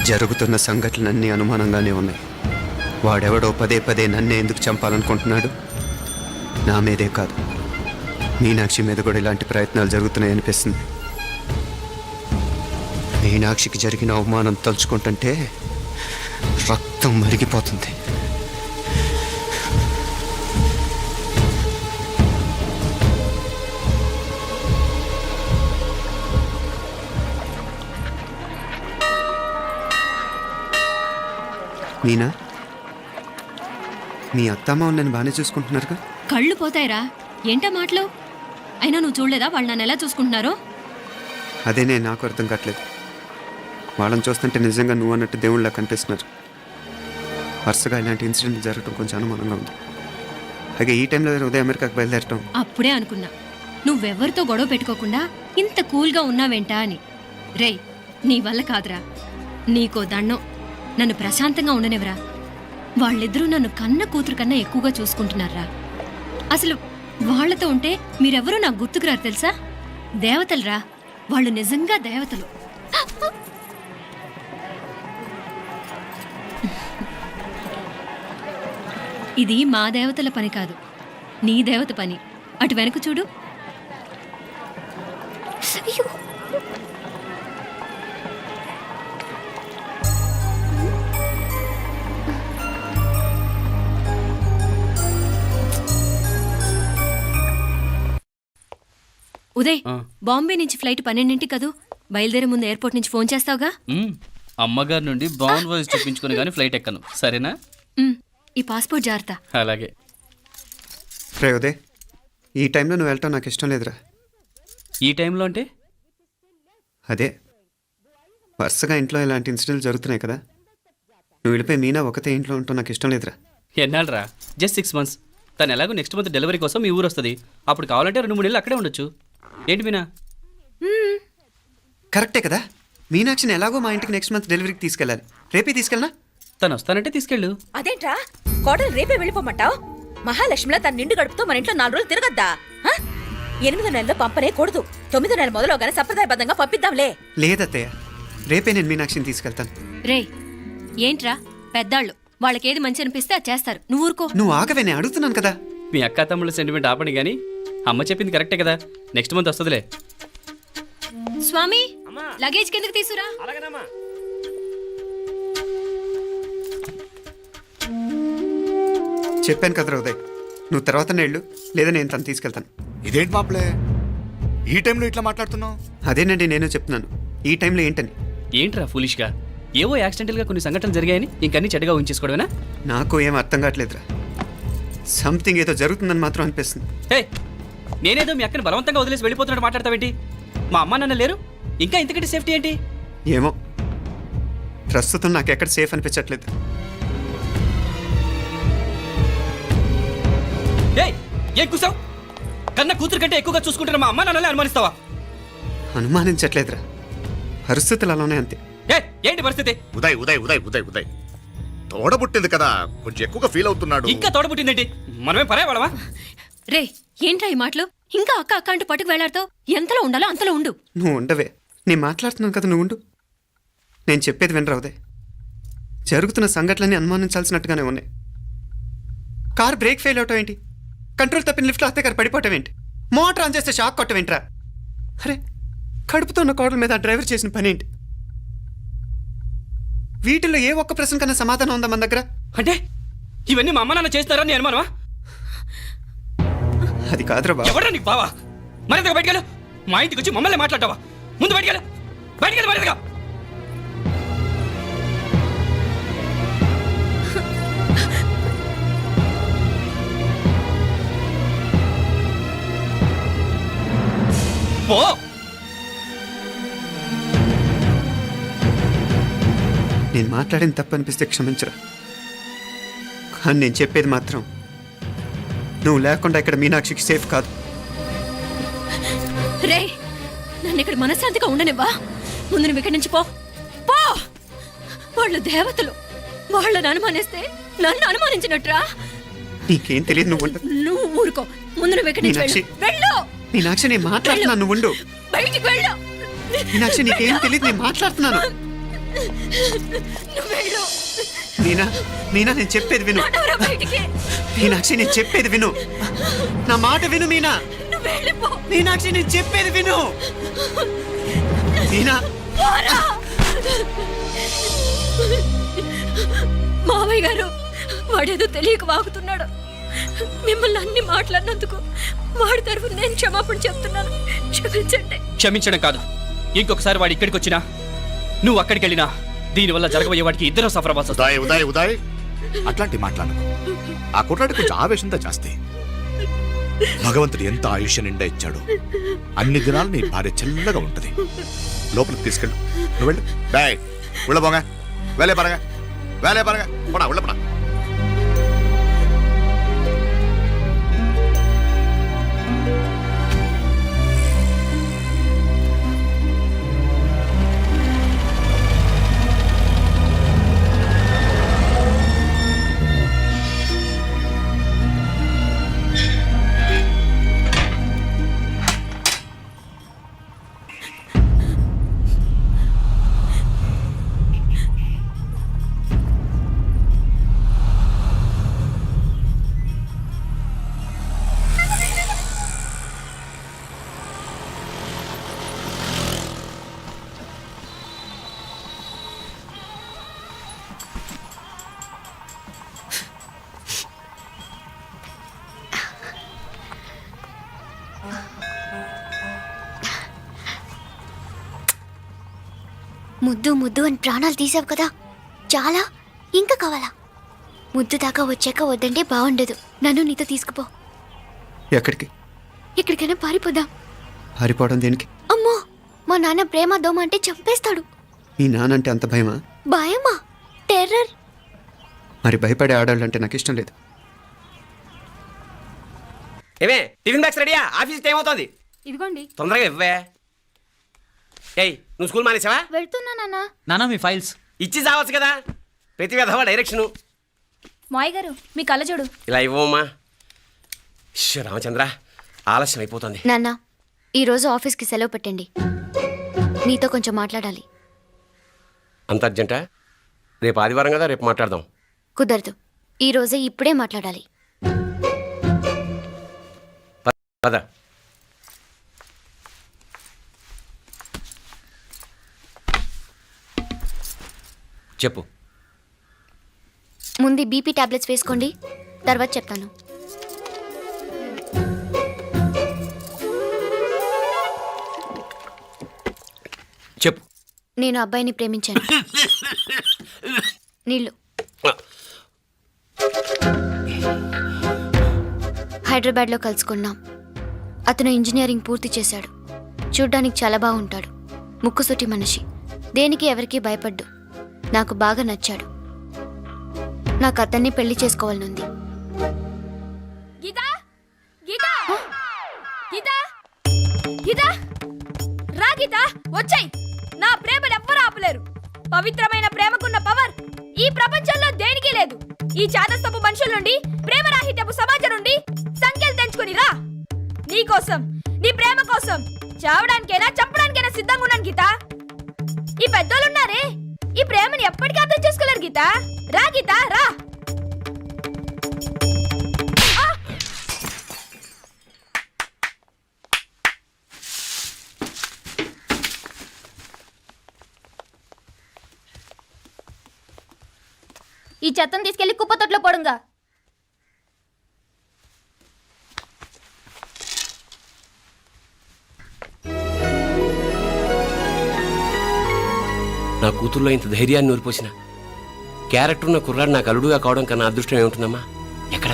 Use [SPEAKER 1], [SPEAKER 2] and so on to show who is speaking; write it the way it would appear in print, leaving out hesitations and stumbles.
[SPEAKER 1] జరుగుతున్న సంఘటనలన్నీ అనుమానంగానే ఉన్నాయి. వాడెవడో పదే పదే నన్నే ఎందుకు చంపాలనుకుంటున్నాడు? నా మీదే కాదు, మీనాక్షి మీద కూడా ఇలాంటి ప్రయత్నాలు జరుగుతున్నాయి అనిపిస్తుంది. మీనాక్షికి జరిగిన అవమానం తలుచుకుంటుంటే రక్తం మరిగిపోతుంది. మీనా, మీ అత్తమ్మ నన్ను బాగానే చూసుకుంటున్నారుగా?
[SPEAKER 2] కళ్ళు పోతాయిరా, ఏంటా మాటలు? అయినా నువ్వు చూడలేదా వాళ్ళు నన్ను ఎలా చూసుకుంటున్నారో?
[SPEAKER 1] అదేనే నాకు అర్థం కావట్లేదు. వాళ్ళని చూస్తుంటే నిజంగా నువ్వు అన్నట్టు దేవుళ్ళ కనిపిస్తున్నారు. వరుసగా ఇలాంటి ఇన్సిడెంట్ జరగడం కొంచెం అనుమానంగా ఉంది. అలాగే ఈ టైంలో ఉదయం అమెరికాకు బయలుదేరటం.
[SPEAKER 2] అప్పుడే అనుకున్నా నువ్వెవరితో గొడవ పెట్టుకోకుండా ఇంత కూల్గా ఉన్నావేంటా అని. రేయ్, నీ వల్ల కాదురా, నీకో దండం. నన్ను ప్రశాంతంగా ఉండనివరా. వాళ్ళిద్దరూ నన్ను కన్న కూతురు కన్నా ఎక్కువగా చూసుకుంటున్నారా. అసలు వాళ్లతో ఉంటే మీరెవరూ నాకు గుర్తుకురారు తెలుసా? దేవతలరా వాళ్ళు, నిజంగా దేవతలు. ఇది మా దేవతల పని కాదు, నీ దేవత పని. అటు వెనక చూడు. ఉదయ్, బాంబే నుంచి ఫ్లైట్ 12 కదూ. బయలుదేరే ముందు ఎయిర్పోర్ట్ నుంచి ఫోన్ చేస్తావుగా?
[SPEAKER 3] అమ్మగారి నుండి బాండ్ వాయిస్ చూపించుకుని కానీ ఫ్లైట్ ఎక్కను, సరేనా?
[SPEAKER 2] ఈ పాస్పోర్ట్ జాగ్రత్త.
[SPEAKER 3] అలాగే.
[SPEAKER 1] రే ఉదయ్, ఈ టైంలో నువ్వు వెళ్ళటం నాకు ఇష్టం లేదురా.
[SPEAKER 3] ఈ టైంలో అంటే?
[SPEAKER 1] అదే వరుసగా ఇంట్లో ఇలాంటి ఇన్సిడెంట్లు జరుగుతున్నాయి కదా. నువ్వు వెళ్ళిపోయి మీనా ఒకతే ఇంట్లో ఉంటావు నాకు ఇష్టం లేదురా.
[SPEAKER 3] ఎన్నాళ్ళరా? Just 6 months. తను ఎలాగో నెక్స్ట్ మంత్ డెలివరీ కోసం మీ ఊరు వస్తుంది. అప్పుడు కావాలంటే 2-3 నెలలు అక్కడే ఉండొచ్చు. ఏంటి మీనా?
[SPEAKER 1] కరెక్టే కదా. మీనాక్షిని ఎలాగో మా ఇంటికి నెక్స్ట్ మంత్ డెలివరీకి తీసుకెళ్ళాలి. రేపే తీసుకెళ్ళనా?
[SPEAKER 3] తను వస్తానంటే తీసుకెళ్ళు.
[SPEAKER 4] అదేంట్రా కోడలు రేపే వెళ్ళిపోమంటావు? మహాలక్ష్మిలా తన నిండు గడుపుతో మన ఇంట్లో 4 రోజులు తిరగద్దా? 8వ నెలలో పంపనే కూడదు. 9వ నెల మొదలుగానే సంప్రదాయబద్ధంగా పంపిద్దాంలే.
[SPEAKER 1] లేదత్తయ్య, రేపే నేను మీనాక్షిని తీసుకెళ్తాను.
[SPEAKER 2] రే, ఏంట్రా పెద్దాళ్ళు, వాళ్ళకేది మంచి అనిపిస్తే అది చేస్తారు. నువ్వు ఊరుకో.
[SPEAKER 1] నువ్వు ఆగవే, నేను అడుగుతున్నాను కదా.
[SPEAKER 3] మీ అక్క తమ్ముళ్ళ సెంటిమెంట్ ఆపండి కానీ అమ్మ చెప్పింది కరెక్టే కదా. నెక్స్ట్ మంత్ వస్తుందిలే.
[SPEAKER 2] స్వామి, లగేజ్ కిందకి తీసురా.
[SPEAKER 1] చెప్పాను కదరా ఉదయ్, నువ్వు తర్వాత నేళ్ళు లేదా నేను తను తీసుకెళ్తాను.
[SPEAKER 5] ఇదేంటి మాప్లే, ఈ టైంలో ఇట్లా మాట్లాడుతున్నావు?
[SPEAKER 1] అదేనండి నేను చెప్తున్నాను, ఈ టైంలో ఏంటని.
[SPEAKER 3] ఏంట్రా ఫులిష్గా? ఏవో యాక్సిడెంటల్గా కొన్ని సంఘటనలు జరిగాయని ఇంకన్నీ చెడ్డగా ఉంచేసుకోవడమేనా?
[SPEAKER 1] నాకు ఏం అర్థం కావట్లేదురా. సంథింగ్ ఏదో జరుగుతుందని మాత్రం అనిపిస్తుంది.
[SPEAKER 3] హే, నేనేదో మీ అక్కని బలవంతంగా వదిలేసి వెళ్ళిపోతున్నట్టు మాట్లాడతావేంటి? మా అమ్మ నాన్న లేరు, ఇంకా ఇంతకంటే సేఫ్టీ ఏంటి?
[SPEAKER 1] ఏమో, ప్రస్తుతం నాకు ఎక్కడ సేఫ్ అనిపించట్లేదు.
[SPEAKER 3] ఏం కూసావు? కన్న కూతురు కంటే ఎక్కువగా చూసుకుంటున్న మా అమ్మ నాన్నలే అనుమానిస్తావా?
[SPEAKER 1] అనుమానించట్లేదురా, పరిస్థితులు అలానే అంతే.
[SPEAKER 3] ఏంటి పరిస్థితి?
[SPEAKER 5] ఉదయ్ ఉదయ్ ఉదయ్ ఉదయ్ ఉదయ్ తోడబుట్టింది కదా, కొంచెం ఎక్కువగా ఫీల్ అవుతున్నాడు.
[SPEAKER 3] ఇంకా తోడబుట్టిందేంటి? మనమే పరాయవాడవా?
[SPEAKER 2] రే, ఏంట్రా ఈ మాటలు? ఇంకా అక్క అక్క అంటూ పట్టుకు వెళ్లాడుతావు. ఎంతలో ఉండాలో అంతలో ఉండు.
[SPEAKER 1] నువ్వు ఉండవే, నేను మాట్లాడుతున్నాను కదా, నువ్వు ఉండు. నేను చెప్పేది వినరా ఉదయ్. జరుగుతున్న సంఘటనలన్నీ అనుమానించాల్సినట్టుగానే ఉన్నాయి. కార్ బ్రేక్ ఫెయిల్ అవటం ఏంటి? కంట్రోల్ తప్పిన లిఫ్ట్లో అత్తే గారు పడిపోవటం ఏంటి? మోటార్ ఆన్ చేస్తే షాక్ కొట్టం ఏంట్రా? అరే, కడుపుతో ఉన్న కోడల మీద ఆ డ్రైవర్ చేసిన పని ఏంటి? వీటిల్లో ఏ ఒక్క ప్రశ్న కన్నా సమాధానం ఉందా మన దగ్గర?
[SPEAKER 3] అంటే ఇవన్నీ మా అమ్మ నాన్న చేస్తారని నేను అనుమానమా?
[SPEAKER 1] అది కాదురా బాబు.
[SPEAKER 3] ఎవరా నీకు బావా? మరింతగా బయటకెళ్ళు. మా ఇంటికి వచ్చి మమ్మల్ని మాట్లాడతావా? ముందు బయటకెళ్ళు, బయటకెళ్ళు మరింతగా. పో.
[SPEAKER 1] నేను మాట్లాడింది తప్పు అనిపిస్తే క్షమించరా, కానీ నేను చెప్పేది మాత్రం నువ్వు లేకుండా ఇక్కడ మీనాక్షికి సేఫ్ కాదు.
[SPEAKER 2] రే, నన్ను ఇక్కడ మనశ్శాంతిగా ఉండనివ్వా. ముందు నువ్వు ఇక్కడి నుంచి పో. పో. వాళ్ళు దేవతలు, వాళ్ళని అనుమానిస్తే నన్ను అనుమానించినట్రా.
[SPEAKER 1] నీకేం తెలియదు, నువ్వు ఉండు.
[SPEAKER 2] నువ్వు ఊరుకో. ముందు నువ్వు ఇక్కడి నుంచి వెళ్ళు. వెళ్ళు.
[SPEAKER 1] మీనాక్షి, నేను మాట్లాడుతున్నాను, నువ్వు ఉండు.
[SPEAKER 2] బయటికి వెళ్ళు.
[SPEAKER 1] మీనాక్షి, నీకేం తెలియదు, నేను మాట్లాడుతున్నాను.
[SPEAKER 2] నువ్వు వెళ్ళు.
[SPEAKER 1] మీనా మీనా నేను చెప్పేది విను.
[SPEAKER 2] నడవరా బయటికి.
[SPEAKER 1] మీనాక్షి నేను చెప్పేది విను. నా మాట విను మీనా.
[SPEAKER 2] నువ్వు వెళ్ళిపో.
[SPEAKER 1] మీనాక్షి నేను చెప్పేది విను. మీనా
[SPEAKER 2] పోరా. మావయ్య గారు వాడేదో తెలియక వాగుతున్నాడు. మిమ్మల్ని అన్ని మాట్లాడినందుకు వాడి తరఫున నేను క్షమాపణ చెప్తున్నాను. క్షమించండి.
[SPEAKER 3] క్షమించడం కాదు, ఇంకొకసారి వాడు ఇక్కడికి వచ్చినా నువ్వు అక్కడికి వెళ్ళినా దీనివల్ల జరగబోయే వాడికి ఇద్దరు సఫర్ అవ్వాల్సి వస్తుంది.
[SPEAKER 5] ఉదయ్ ఉదయ్ ఉదయ్ అట్లాంటి మాట్లాడకు. ఆ కుట్రాడి కొంచెం ఆవేశంతో జాస్తి. భగవంతుడు ఎంత ఆయుష్య నిండా ఇచ్చాడు. అన్ని దినాలు నీ భార్య చల్లగా ఉంటది. లోపలికి తీసుకెళ్ళు. నువ్వు వెళ్ళు. డాయ్ ఉళ్ళ పోగా వేలే పరగా పోనా ఉళ్ళ పోనా.
[SPEAKER 6] ముద్దు ముద్దు అని ప్రాణాలు తీసావు కదా, చాలా ఇంకా కావాలా? ముద్దు దాకా వచ్చాక వద్దంటే బాగుండదు. నన్ను నీతో తీసుకుపో.
[SPEAKER 1] ఎక్కడికి?
[SPEAKER 6] ఎక్కడికైనా పారిపోదాం.
[SPEAKER 1] పారిపోవడం దేనికి?
[SPEAKER 6] అమ్మో, మా నాన్న ప్రేమ దోమ అంటే చంపేస్తాడు.
[SPEAKER 1] మీ నానంటే అంత భయమా?
[SPEAKER 6] భయమా? టెర్రర్.
[SPEAKER 1] మరి భయపడే ఆడాలంటే నాకు ఇష్టం లేదు.
[SPEAKER 7] ఏమే టిఫిన్ బ్యాగ్స్ రెడీయా? ఆఫీస్ టైం అవుతుంది.
[SPEAKER 2] ఇదిగోండి.
[SPEAKER 7] తొందరగా ఇవ్వే. ఏయ్ నువ్వు స్కూల్ మానేసావా?
[SPEAKER 6] వెళ్తున్నా నాన్న.
[SPEAKER 3] నానా మీ ఫైల్స్
[SPEAKER 7] ఇచ్చి చావచ్చు కదా. ప్రతి విధవా డైరెక్షను.
[SPEAKER 2] మాయ్ గారు మీ కళ్ళజోడు.
[SPEAKER 7] ఇలా ఇవ్వమ్మా. రామచంద్ర ఆలస్యం అయిపోతుంది.
[SPEAKER 6] నాన్న, ఈరోజు ఆఫీస్కి సెలవు పెట్టండి. నీతో కొంచెం మాట్లాడాలి.
[SPEAKER 7] అంత అర్జెంటా? రేపు ఆదివారం కదా, రేపు మాట్లాడదాం.
[SPEAKER 6] కుదరదు, ఈరోజే ఇప్పుడే మాట్లాడాలి.
[SPEAKER 7] పద. చెప్పు.
[SPEAKER 6] ముందు బీపీ టాబ్లెట్స్ వేసుకోండి, తర్వాత చెప్తాను.
[SPEAKER 7] చెప్పు.
[SPEAKER 6] నేను అబ్బాయిని ప్రేమించాను. నీళ్ళు. హైదరాబాద్లో కలుసుకున్నాం. అతను ఇంజనీరింగ్ పూర్తి చేశాడు. చూడ్డానికి చాలా బాగుంటాడు. ముక్కుసూటి మనిషి. దేనికి ఎవరికీ భయపడ్డు. నాకు బాగా నచ్చాడు. నాకు అతన్ని పెళ్లి చేసుకోవాలనుంది.
[SPEAKER 2] గీతా గీతా గీతా గీతా రా గీతా, వచ్చాయి. నా ప్రేమను ఎవ్వరూ ఆపలేరు. పవిత్రమైన ప్రేమకున్న పవర్ ఈ ప్రపంచంలో దేనికి లేదు. ఈ చాదస్తపు మనుషుల నుండి, ప్రేమరాహిత్యపు సమాజం నుండి సంఖ్యలు తెంచుకుని రా. నీ కోసం, నీ ప్రేమ కోసం చావడానికైనా చంపడానికైనా సిద్ధంగా ఉన్నాను గీతా. ఈ పెద్దోళ్ళున్నారే, ఈ ప్రేమని ఎప్పటికీ అర్థం చేసుకోలేరు గీతా. రా గీతా రా. ఈ చెత్తను తీసుకెళ్లి కుప్పతొట్లో పడుంగా.
[SPEAKER 7] నా కూతుర్లో ఇంత ధైర్యాన్ని నూరిపోసిన క్యారెక్టర్ ఉన్న కుర్రాడు నాకు అల్లుడుగా కావడం కన్నా అదృష్టం ఏముంటుందమ్మా? ఎక్కడ